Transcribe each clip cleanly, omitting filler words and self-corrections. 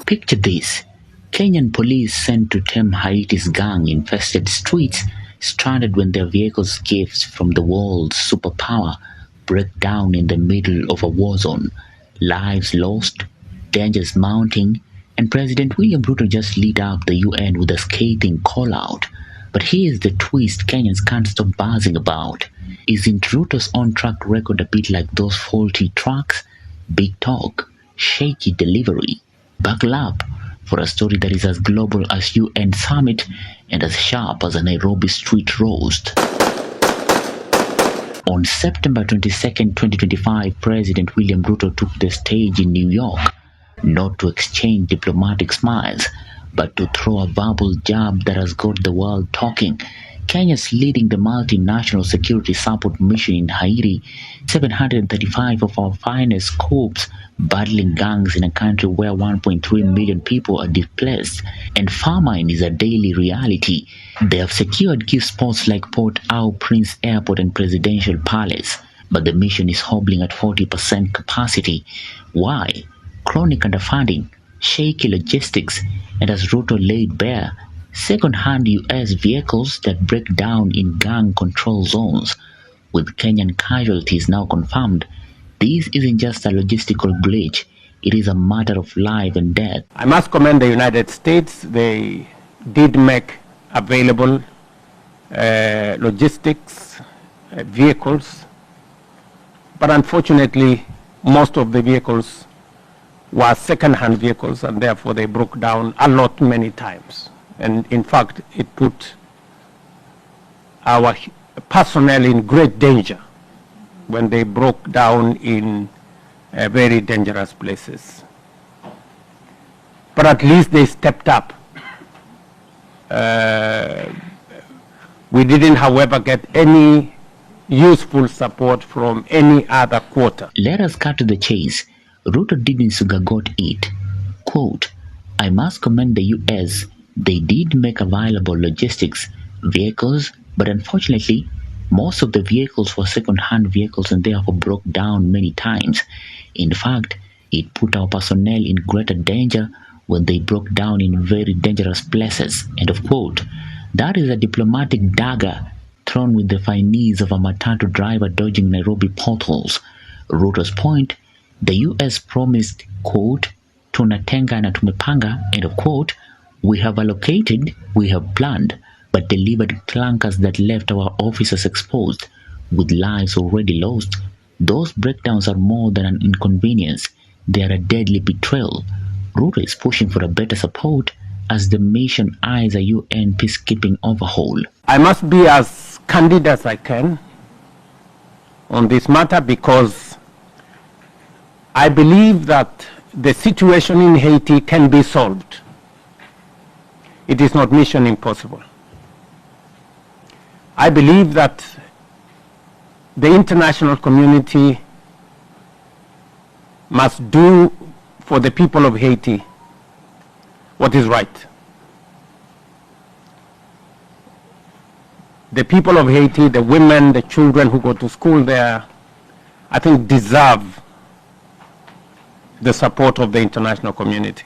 Picture this. Kenyan police sent to tame Haiti's gang-infested streets stranded when their vehicles' gifts from the world's superpower break down in the middle of a war zone. Lives lost, dangers mounting, and President William Ruto just lit up the UN with a scathing call-out. But here's the twist Kenyans can't stop buzzing about. Isn't Ruto's on-track record a bit like those faulty trucks? Big talk, shaky delivery. Buckle up for a story that is as global as UN summit and as sharp as a Nairobi street roast. On September 22nd, 2025, President William Ruto took the stage in New York, not to exchange diplomatic smiles, but to throw a verbal jab that has got the world talking. Kenya's leading the multinational security support mission in Haiti, 735 of our finest corps battling gangs in a country where 1.3 million people are displaced and famine is a daily reality. They have secured key spots like Port-au-Prince Airport and Presidential Palace, but the mission is hobbling at 40% capacity. Why? Chronic underfunding, shaky logistics, and as Ruto laid bare, second-hand US vehicles that break down in gang control zones. With Kenyan casualties now confirmed, this isn't just a logistical glitch, it is a matter of life and death. I must commend the United States. They did make available logistics, vehicles, but unfortunately most of the vehicles were second-hand vehicles and therefore they broke down a lot many times. And in fact, it put our personnel in great danger when they broke down in very dangerous places. But at least they stepped up. We didn't, however, get any useful support from any other quarter. Let us cut to the chase. Ruto didn't sugarcoat it. Quote, I must commend the US. They did make available logistics, vehicles, but unfortunately, most of the vehicles were second-hand vehicles and therefore broke down many times. In fact, it put our personnel in greater danger when they broke down in very dangerous places. End of quote. That is a diplomatic dagger thrown with the finesse of a matatu driver dodging Nairobi potholes. Ruto's point, the US promised, quote, tunatenga na tumepanga, end of quote. We have allocated, we have planned, but delivered clunkers that left our officers exposed, with lives already lost. Those breakdowns are more than an inconvenience. They are a deadly betrayal. Ruto is pushing for a better support as the mission eyes a UN peacekeeping overhaul. I must be as candid as I can on this matter because I believe that the situation in Haiti can be solved. It is not mission impossible. I believe that the international community must do for the people of Haiti what is right. The people of Haiti, the women, the children who go to school there, I think deserve the support of the international community.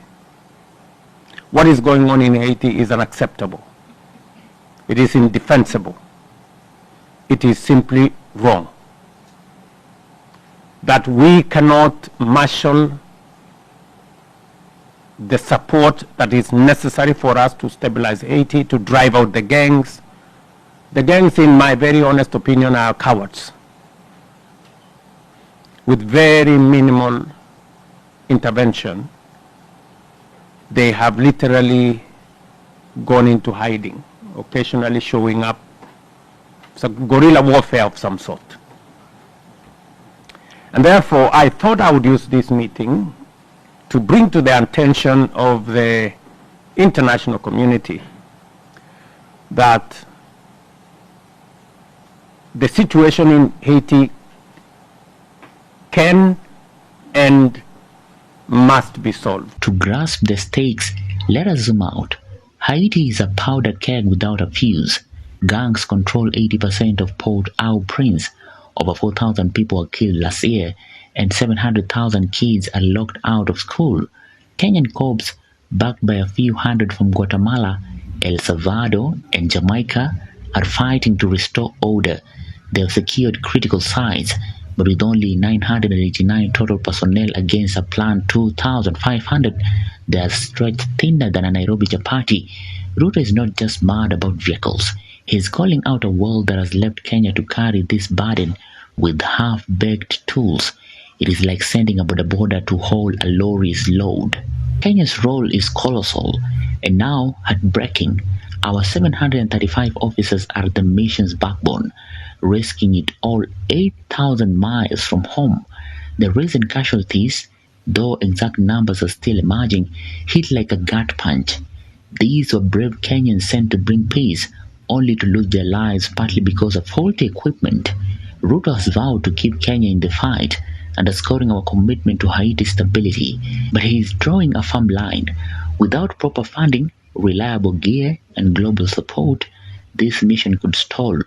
What is going on in Haiti is unacceptable. It is indefensible. It is simply wrong. That we cannot marshal the support that is necessary for us to stabilize Haiti, to drive out the gangs. The gangs, in my very honest opinion, are cowards with very minimal intervention. They have literally gone into hiding, occasionally showing up. It's a guerrilla warfare of some sort. And therefore, I thought I would use this meeting to bring to the attention of the international community that the situation in Haiti can and must be solved. To grasp the stakes, let us zoom out. Haiti is a powder keg without a fuse. Gangs control 80% of Port-au-Prince. Over 4,000 people were killed last year, and 700,000 kids are locked out of school. Kenyan cops backed by a few hundred from Guatemala, El Salvador, and Jamaica, are fighting to restore order. They have secured critical sites, but with only 989 total personnel against a planned 2,500, they are stretched thinner than a Nairobi chapati. Ruto is not just mad about vehicles. He is calling out a world that has left Kenya to carry this burden with half-baked tools. It is like sending a border to haul a lorry's load. Kenya's role is colossal and now heartbreaking. Our 735 officers are the mission's backbone, risking it all 8,000 miles from home. The recent casualties, though exact numbers are still emerging, hit like a gut punch. These were brave Kenyans sent to bring peace, only to lose their lives partly because of faulty equipment. Ruto has vowed to keep Kenya in the fight, underscoring our commitment to Haiti's stability, but he is drawing a firm line. Without proper funding, reliable gear, and global support, this mission could stall.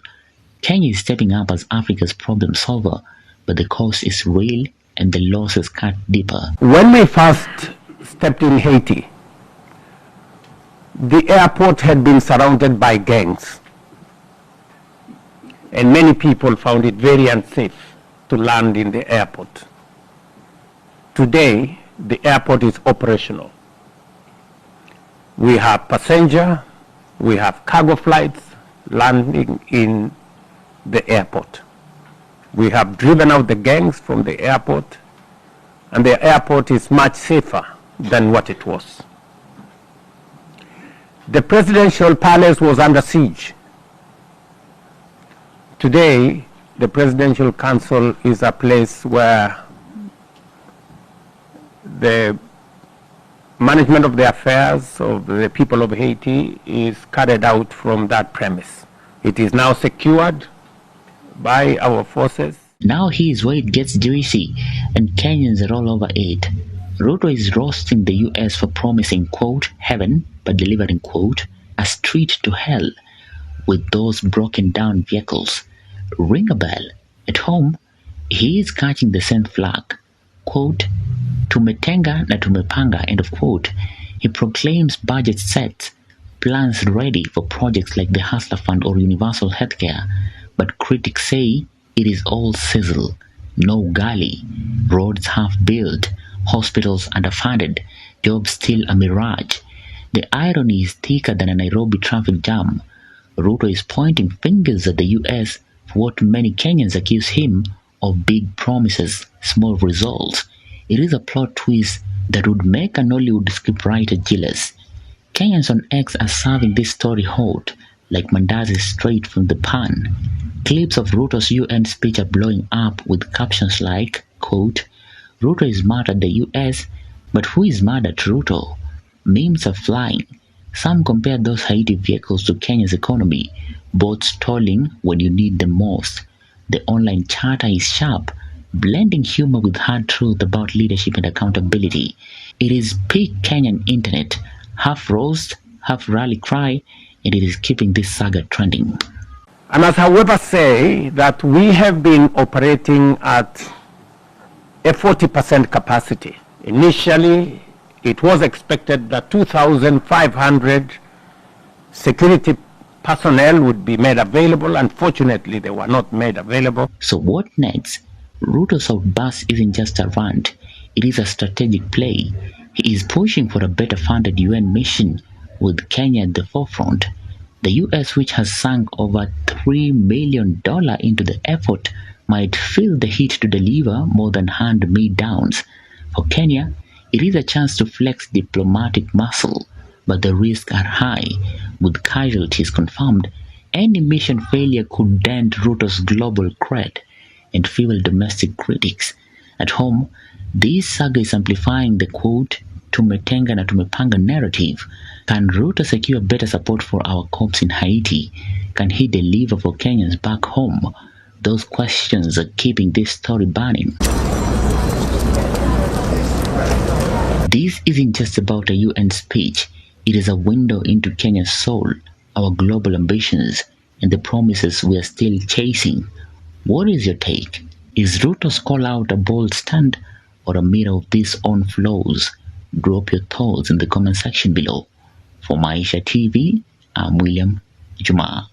Kenya is stepping up as Africa's problem solver, but the cost is real and the losses cut deeper. When we first stepped in Haiti, the airport had been surrounded by gangs, and many people found it very unsafe to land in the airport. Today, the airport is operational. We have passenger, we have cargo flights landing in the airport. We have driven out the gangs from the airport, and the airport is much safer than what it was. The presidential palace was under siege. Today, the presidential council is a place where the management of the affairs of the people of Haiti is carried out from that premise. It is now secured by our forces. Now his weight gets juicy, and Kenyans are all over it. Ruto is roasting the US for promising, quote, heaven, but delivering, quote, a street to hell with those broken down vehicles. Ring a bell. At home, he is catching the same flag, quote, tumetenga na tumepanga, end of quote. He proclaims budget set, plans ready for projects like the Hustler Fund or Universal Healthcare, but critics say it is all sizzle, no gully, roads half built, hospitals underfunded, jobs still a mirage. The irony is thicker than a Nairobi traffic jam. Ruto is pointing fingers at the US for what many Kenyans accuse him of: big promises, small results. It is a plot twist that would make an Hollywood scriptwriter jealous. Kenyans on X are serving this story hot, like mandazi straight from the pan. Clips of Ruto's UN speech are blowing up with captions like, quote, Ruto is mad at the US, but who is mad at Ruto? Memes are flying. Some compare those Haiti vehicles to Kenya's economy, both stalling when you need them most. The online chatter is sharp, blending humor with hard truth about leadership and accountability. It is peak Kenyan internet, half roast, half rally cry, and it is keeping this saga trending. I must, however, say that we have been operating at a 40% capacity. Initially, it was expected that 2,500 security personnel would be made available. Unfortunately, they were not made available. So what next? Ruto's outburst isn't just a rant, it is a strategic play. He is pushing for a better funded UN mission with Kenya at the forefront. The US, which has sunk over $3 million into the effort, might feel the heat to deliver more than hand-me-downs. For Kenya, it is a chance to flex diplomatic muscle, but the risks are high. With casualties confirmed, any mission failure could dent Ruto's global cred and fuel domestic critics. At home, this saga is amplifying the quote, tumetenga na tumepanga narrative. Can Ruto secure better support for our corps in Haiti? Can he deliver for Kenyans back home? Those questions are keeping this story burning. This isn't just about a UN speech. It is a window into Kenya's soul, our global ambitions, and the promises we are still chasing. What is your take? Is Ruto's call out a bold stand or a mirror of these own flaws? Drop your thoughts in the comment section below. For Maisha TV, I'm William Juma.